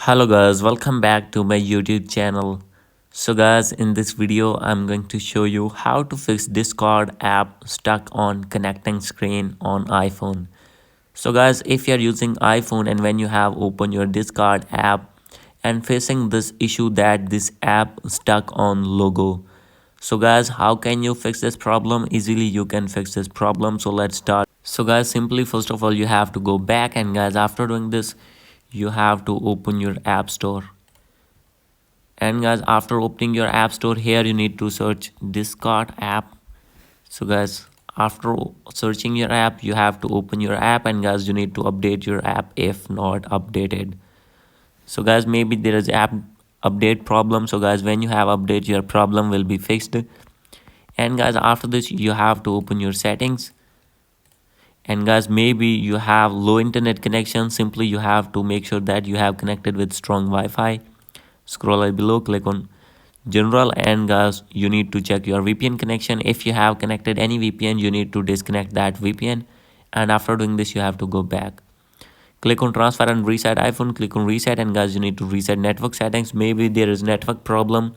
Hello guys, welcome back to my YouTube channel. So guys, in this video I'm going to show you how to fix Discord app stuck on connecting screen on iPhone. So guys, if you're using iPhone and when you have opened your Discord app and facing this issue that this app stuck on logo. So guys, how can you fix this problem? Easily you can fix this problem. So let's start. So guys, simply first of all you have to go back, and guys, after doing this you have to open your app store. And guys, after opening your app store, here you need to search Discord app. So guys, after searching your app, you have to open your app, and guys, you need to update your app if not updated. So guys, maybe there is app update problem. So guys, when you have update, your problem will be fixed. And guys, after this you have to open your settings. And guys, maybe you have low internet connection. Simply you have to make sure that you have connected with strong Wi-Fi. Scroll below, click on general, and guys, you need to check your VPN connection. If you have connected any VPN, you need to disconnect that VPN. And after doing this, you have to go back, click on transfer and reset iPhone, click on reset, and guys, you need to reset network settings. Maybe there is network problem.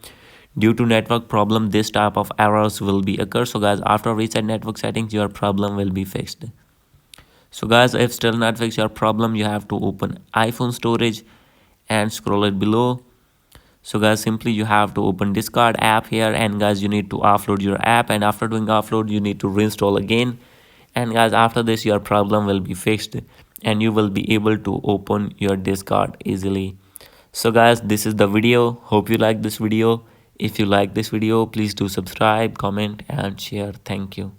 Due to network problem, this type of errors will be occur. So guys, after reset network settings, your problem will be fixed. So guys, if still not fix your problem, you have to open iPhone storage and scroll it below. So guys, simply you have to open Discord app here, and guys, you need to offload your app, and after doing offload you need to reinstall again. And guys, after this your problem will be fixed and you will be able to open your Discord easily. So guys, this is the video. Hope you like this video. If you like this video, please do subscribe, comment and share. Thank you.